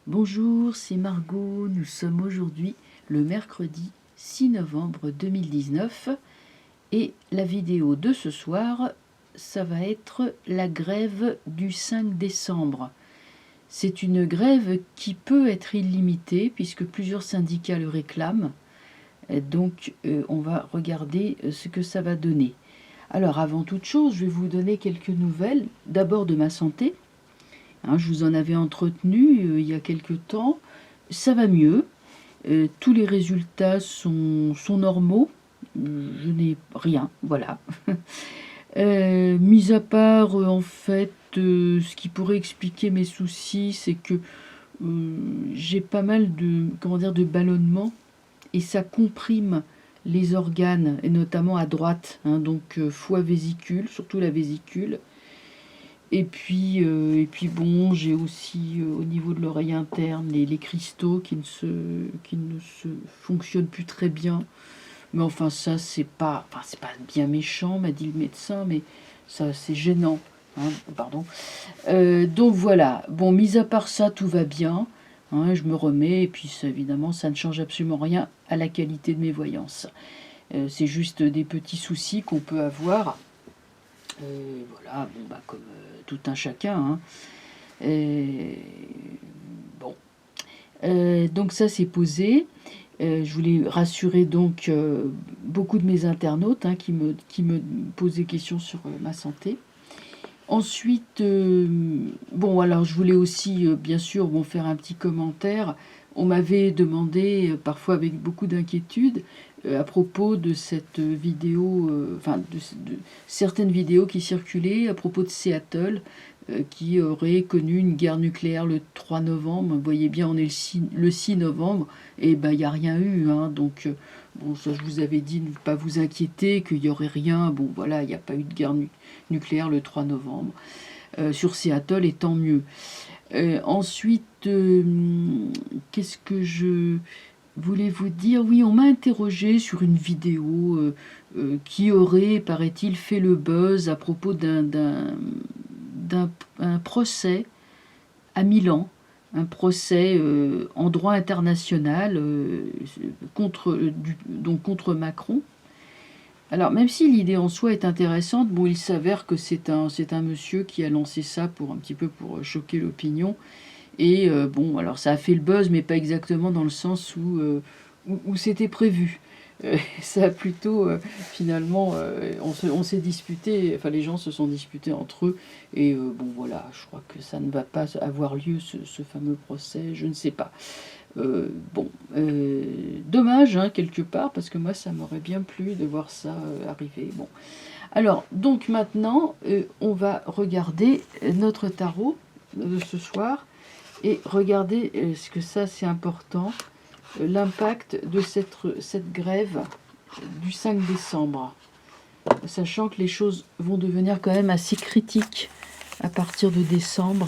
Bonjour, c'est Margot. Nous sommes aujourd'hui le mercredi 6 novembre 2019 et la vidéo de ce soir, ça va être la grève du 5 décembre. C'est une grève qui peut être illimitée puisque plusieurs syndicats le réclament. Donc on va regarder ce que ça va donner. Alors avant toute chose, je vais vous donner quelques nouvelles. D'abord de ma santé. Je vous en avais entretenu il y a quelque temps. Ça va mieux. Tous les résultats sont normaux. Je n'ai rien, voilà. Mis à part, en fait, ce qui pourrait expliquer mes soucis, c'est que j'ai pas mal de ballonnements et ça comprime les organes, et notamment à droite, donc foie, vésicule, surtout la vésicule. Et puis bon, j'ai aussi au niveau de l'oreille interne les cristaux qui ne se fonctionnent plus très bien. Mais enfin ça c'est pas bien méchant, m'a dit le médecin, mais ça c'est gênant. Pardon. Donc voilà. Bon, mis à part ça, tout va bien. Je me remets et puis évidemment ça ne change absolument rien à la qualité de mes voyances. C'est juste des petits soucis qu'on peut avoir. Voilà, bon comme tout un chacun. Bon, donc ça c'est posé. Je voulais rassurer donc beaucoup de mes internautes qui me posaient questions sur ma santé. Ensuite, bon alors je voulais aussi bien sûr faire un petit commentaire. On m'avait demandé, parfois avec beaucoup d'inquiétude, à propos de cette vidéo, de certaines vidéos qui circulaient à propos de Seattle, qui aurait connu une guerre nucléaire le 3 novembre. Vous voyez bien, on est le 6 novembre, et il n'y a rien eu. Donc, bon, ça, je vous avais dit de ne pas vous inquiéter, qu'il n'y aurait rien. Bon, voilà, il n'y a pas eu de guerre nucléaire le 3 novembre. Sur Seattle, et tant mieux. Ensuite, qu'est-ce que je voulais vous dire? Oui, on m'a interrogé sur une vidéo qui aurait, paraît-il, fait le buzz à propos d'un procès à Milan, un procès en droit international contre Macron. Alors, même si l'idée en soi est intéressante, bon, il s'avère que c'est un monsieur qui a lancé ça pour un petit peu pour choquer l'opinion. Et bon, alors ça a fait le buzz, mais pas exactement dans le sens où c'était prévu. Ça a plutôt, finalement, on s'est disputé, enfin les gens se sont disputés entre eux, et bon voilà, je crois que ça ne va pas avoir lieu, ce fameux procès, je ne sais pas. Bon, dommage, quelque part, parce que moi ça m'aurait bien plu de voir ça arriver. Bon. Alors, donc maintenant, on va regarder notre tarot de ce soir, et regardez ce que ça c'est important, l'impact de cette grève du 5 décembre, sachant que les choses vont devenir quand même assez critiques à partir de décembre.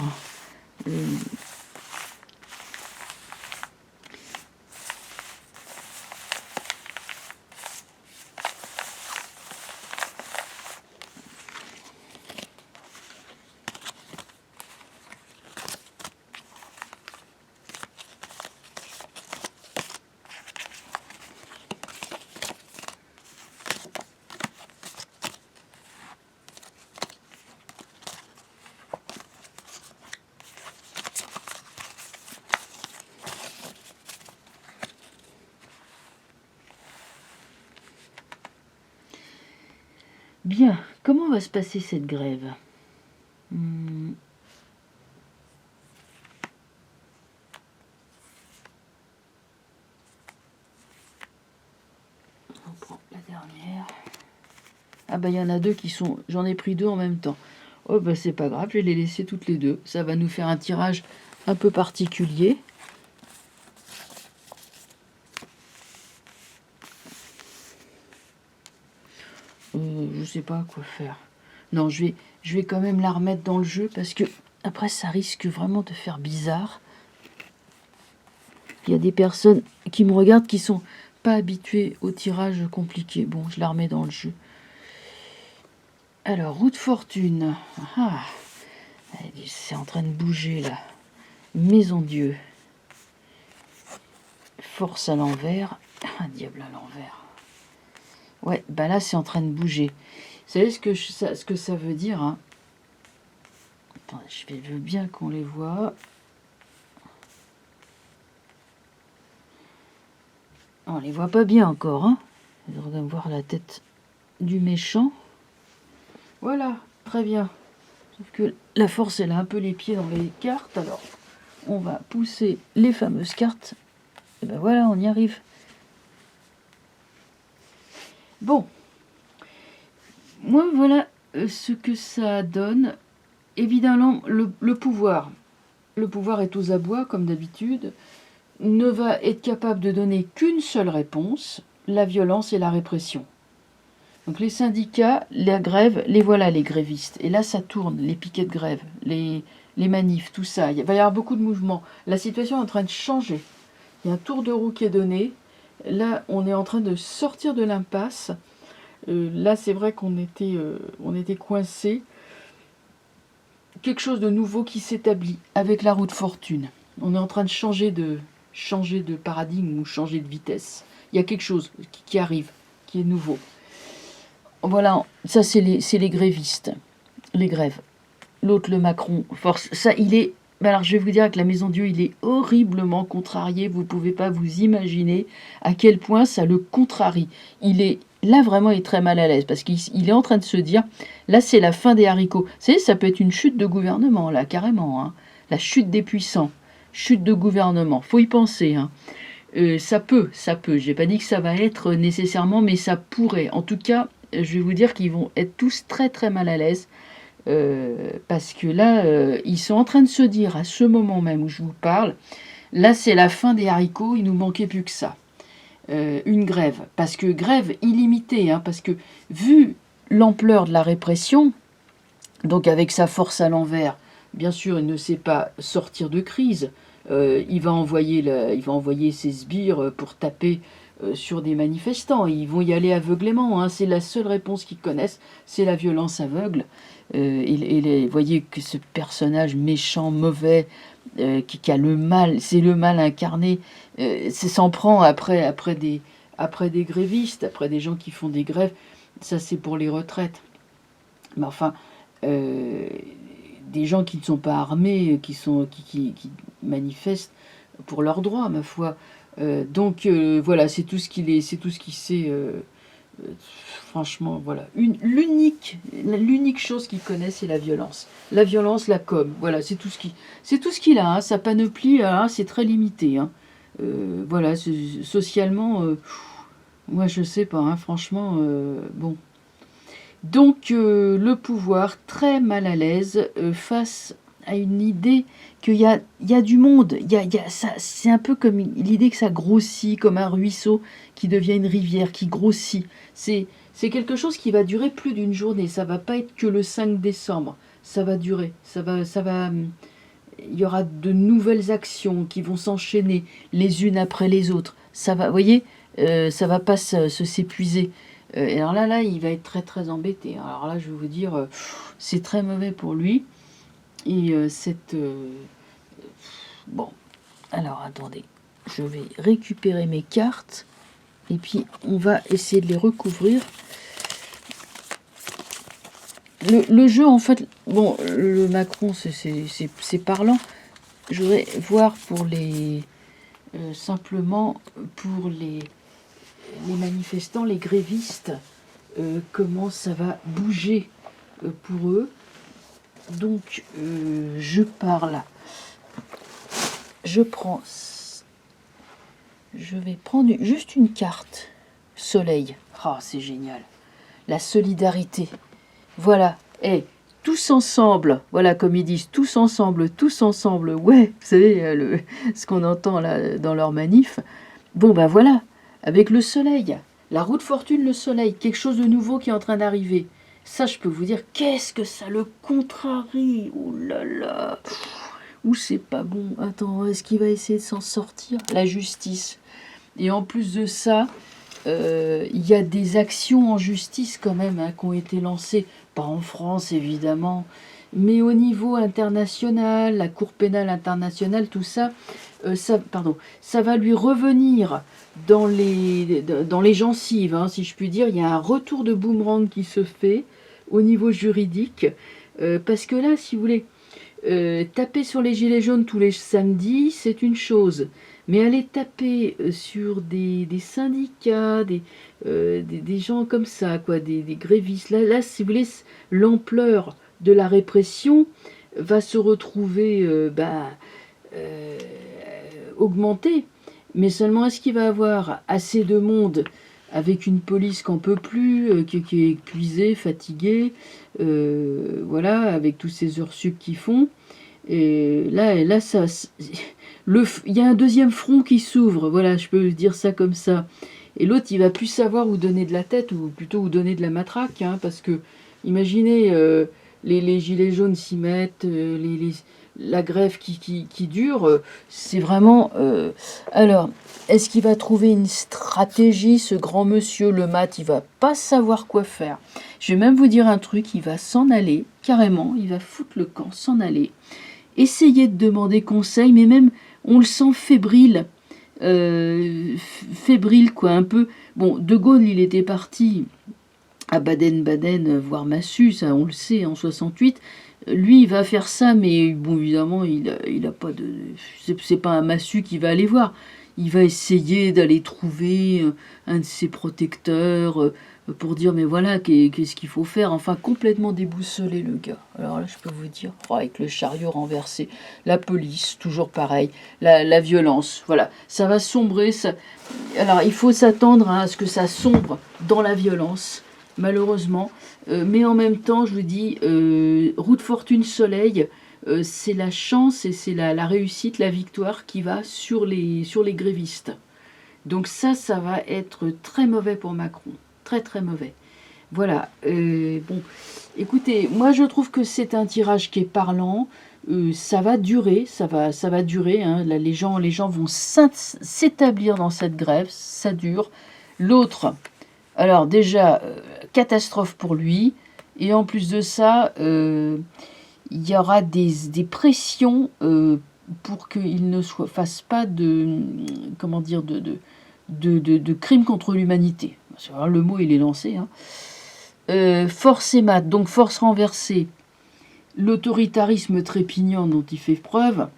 Bien, comment va se passer cette grève? On prend la dernière. Ah bah il y en a deux qui sont... J'en ai pris deux en même temps. Oh bah c'est pas grave, je vais les laisser toutes les deux. Ça va nous faire un tirage un peu particulier. Je sais pas quoi faire. Non, je vais quand même la remettre dans le jeu parce que après ça risque vraiment de faire bizarre. Il y a des personnes qui me regardent qui sont pas habituées au tirage compliqué. Bon, je la remets dans le jeu. Alors, roue de fortune. Ah, c'est en train de bouger là. Maison Dieu. force à l'envers. Un diable à l'envers. Ouais, bah là, c'est en train de bouger. Vous savez ce que ça veut dire, hein? Attendez, je veux bien qu'on les voit. On les voit pas bien encore, hein? On va voir la tête du méchant. Voilà, très bien. Sauf que la force, elle a un peu les pieds dans les cartes. Alors, on va pousser les fameuses cartes. Et ben voilà, on y arrive. Bon. Moi, voilà ce que ça donne. Évidemment, le pouvoir. Le pouvoir est aux abois, comme d'habitude. Ne va être capable de donner qu'une seule réponse, la violence et la répression. Donc les syndicats, la grève, les voilà les grévistes. Et là ça tourne, les piquets de grève, les manifs, tout ça. Il va y avoir beaucoup de mouvements. La situation est en train de changer. Il y a un tour de roue qui est donné. Là on est en train de sortir de l'impasse. Là c'est vrai qu'on était coincés. Quelque chose de nouveau qui s'établit avec la roue de fortune. On est en train de changer de paradigme ou changer de vitesse. Il y a quelque chose qui arrive, qui est nouveau. Voilà, ça c'est les grévistes, les grèves. L'autre, le Macron, force. Ça, il est... Alors je vais vous dire que la Maison Dieu, il est horriblement contrarié. Vous ne pouvez pas vous imaginer à quel point ça le contrarie. Il est... Là, vraiment, il est très mal à l'aise parce qu'il est en train de se dire, là, c'est la fin des haricots. Vous savez, ça peut être une chute de gouvernement, là, carrément. Hein. La chute des puissants, chute de gouvernement. Faut y penser. Hein. Ça peut. J'ai pas dit que ça va être nécessairement, mais ça pourrait. En tout cas, je vais vous dire qu'ils vont être tous très très mal à l'aise. Parce que là, ils sont en train de se dire, à ce moment même où je vous parle, là c'est la fin des haricots, il nous manquait plus que ça. Une grève. Parce que grève illimitée, hein, parce que vu l'ampleur de la répression, donc avec sa force à l'envers, bien sûr, il ne sait pas sortir de crise. Il va envoyer ses sbires pour taper sur des manifestants. Ils vont y aller aveuglément. Hein. C'est la seule réponse qu'ils connaissent, c'est la violence aveugle. Vous voyez que ce personnage méchant, mauvais, qui a le mal, c'est le mal incarné, s'en prend après des grévistes, après des gens qui font des grèves. Ça, c'est pour les retraites. Mais enfin, des gens qui ne sont pas armés, qui manifestent pour leurs droits, ma foi. Donc voilà, c'est tout ce qu'il sait. Franchement, voilà. L'unique chose qu'il connaît, c'est la violence. La violence, la com. Voilà, c'est tout ce qu'il a. Hein. Sa panoplie, hein, c'est très limité. Hein. Voilà, socialement, moi je sais pas. Hein, franchement, bon. Donc le pouvoir, très mal à l'aise face à une idée qu'il y a du monde. C'est un peu comme l'idée que ça grossit, comme un ruisseau qui devient une rivière, qui grossit. C'est quelque chose qui va durer plus d'une journée. Ça va pas être que le 5 décembre. Ça va durer. Il y aura de nouvelles actions qui vont s'enchaîner les unes après les autres. Ça va, vous voyez, ça va pas s'épuiser. Et alors là, il va être très très embêté. Alors là, je vais vous dire, c'est très mauvais pour lui. Et bon, alors attendez, je vais récupérer mes cartes. Et puis, on va essayer de les recouvrir. Le jeu, en fait, bon, le Macron, c'est parlant. Je voudrais voir pour les... simplement pour les manifestants, les grévistes, comment ça va bouger pour eux. Donc, je parle. Je vais prendre juste une carte. Soleil. Ah, c'est génial. La solidarité. Voilà. Et tous ensemble. Voilà, comme ils disent, tous ensemble. Ouais, vous savez, ce qu'on entend là dans leur manif. Bon, ben voilà. Avec le soleil. La roue de fortune, le soleil. Quelque chose de nouveau qui est en train d'arriver. Ça, je peux vous dire, qu'est-ce que ça le contrarie. Oh là là. Ouh, c'est pas bon. Attends, est-ce qu'il va essayer de s'en sortir? La justice. Et en plus de ça, il y a des actions en justice quand même hein, qui ont été lancées. Pas en France, évidemment, mais au niveau international, la Cour pénale internationale, tout ça. ça va lui revenir dans les gencives, hein, si je puis dire. Il y a un retour de boomerang qui se fait au niveau juridique, parce que là, si vous voulez, taper sur les gilets jaunes tous les samedis, c'est une chose. Mais aller taper sur des syndicats, des gens comme ça, quoi, des grévistes, là, si vous voulez, l'ampleur de la répression va se retrouver euh, augmentée. Mais seulement, est-ce qu'il va y avoir assez de monde avec une police qu'on peut plus, qui est épuisée, fatiguée, voilà, avec tous ces heures sup qu'ils font. Et là ça, il y a un deuxième front qui s'ouvre, voilà, je peux dire ça comme ça. Et l'autre, il va plus savoir où donner de la tête, ou plutôt où donner de la matraque, hein, parce que, imaginez, les gilets jaunes s'y mettent, la grève qui dure, c'est vraiment... Alors, est-ce qu'il va trouver une stratégie, ce grand monsieur Le Mat? Il va pas savoir quoi faire. Je vais même vous dire un truc, il va s'en aller, carrément, il va foutre le camp, s'en aller. Essayer de demander conseil, mais même, on le sent fébrile, fébrile, quoi, un peu. Bon, De Gaulle, il était parti à Baden-Baden voir Massu, ça on le sait, en 68. Lui, il va faire ça, mais bon, évidemment, il a pas de... C'est pas un Massu qui va aller voir. Il va essayer d'aller trouver un de ses protecteurs pour dire, mais voilà, qu'est-ce qu'il faut faire? Enfin, complètement déboussolé, le gars. Alors là, je peux vous dire, oh, avec le chariot renversé, la police, toujours pareil, la violence, voilà. Ça va sombrer, ça... Alors, il faut s'attendre à ce que ça sombre dans la violence, malheureusement. Mais en même temps, je vous dis, route fortune soleil, c'est la chance et c'est la réussite, la victoire qui va sur les grévistes. Donc ça va être très mauvais pour Macron. Très très mauvais. Voilà. Bon, écoutez, moi je trouve que c'est un tirage qui est parlant. Ça va durer, ça va durer. Hein. Là, les gens vont s'établir dans cette grève. Ça dure. L'autre, alors déjà, catastrophe pour lui. Et en plus de ça, il y aura des pressions pour qu'il ne fasse pas de, comment dire, de crimes contre l'humanité. Le mot, il est lancé. Hein. Force et mat, donc force renversée, l'autoritarisme trépignant dont il fait preuve.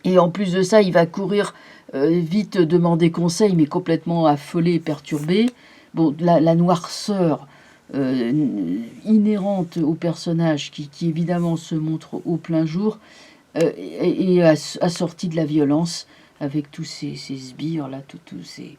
Et en plus de ça, il va courir vite demander conseil, mais complètement affolé et perturbé. Bon, la noirceur inhérente au personnage qui évidemment se montre au plein jour et assorti de la violence avec tous ces sbires là, tous ces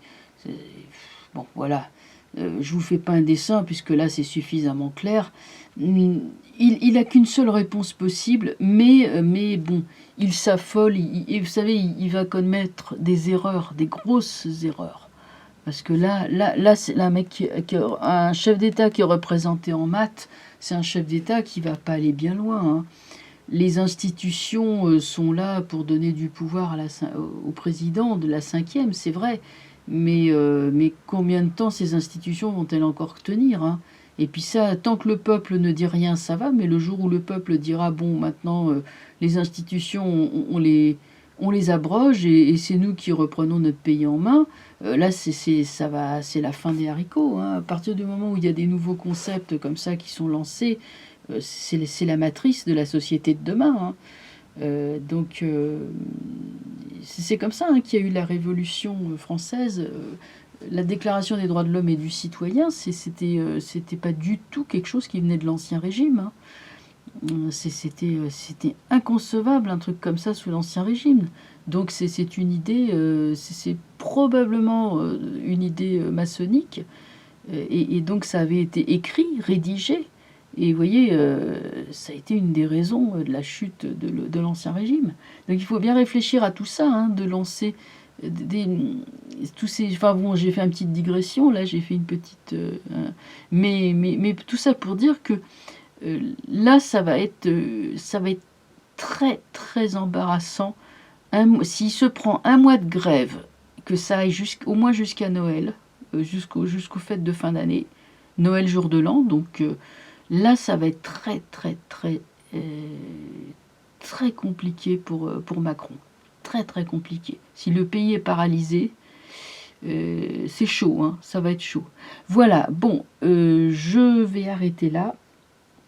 bon voilà, je vous fais pas un dessin puisque là c'est suffisamment clair. Il a qu'une seule réponse possible, mais bon, il s'affole, et vous savez, il va commettre des erreurs, des grosses erreurs. Parce que là c'est un mec un chef d'État qui est représenté en maths, c'est un chef d'État qui va pas aller bien loin. Hein. Les institutions sont là pour donner du pouvoir au président de la 5e, c'est vrai. Mais combien de temps ces institutions vont-elles encore tenir, hein? Et puis ça, tant que le peuple ne dit rien, ça va, mais le jour où le peuple dira, bon, maintenant, les institutions, on les abroge et c'est nous qui reprenons notre pays en main, là, c'est la fin des haricots. Hein. À partir du moment où il y a des nouveaux concepts comme ça qui sont lancés, c'est la matrice de la société de demain. Hein. Donc, c'est comme ça hein, qu'il y a eu la Révolution française. La Déclaration des droits de l'homme et du citoyen, c'était pas du tout quelque chose qui venait de l'Ancien Régime. Hein. C'était inconcevable un truc comme ça sous l'Ancien Régime. Donc c'est une idée, c'est probablement une idée maçonnique. Et donc ça avait été écrit, rédigé. Et vous voyez, ça a été une des raisons de la chute de l'Ancien Régime. Donc il faut bien réfléchir à tout ça, hein, de lancer tous ces... Enfin bon, j'ai fait une petite digression, là j'ai fait une petite... mais tout ça pour dire que là, ça va être très très embarrassant. S'il se prend un mois de grève, que ça aille au moins jusqu'à Noël, jusqu'aux fêtes de fin d'année, Noël jour de l'an, donc... là, ça va être très, très, très, très compliqué pour Macron. très très compliqué. Si le pays est paralysé, c'est chaud, hein, ça va être chaud. Voilà, bon, je vais arrêter là.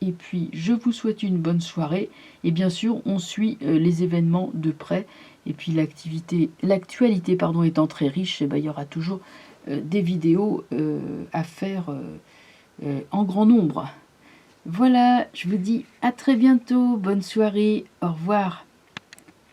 Et puis, je vous souhaite une bonne soirée. Et bien sûr, on suit les événements de près. Et puis, l'actualité étant très riche, eh ben, il y aura toujours des vidéos à faire en grand nombre. Voilà, je vous dis à très bientôt. Bonne soirée. Au revoir.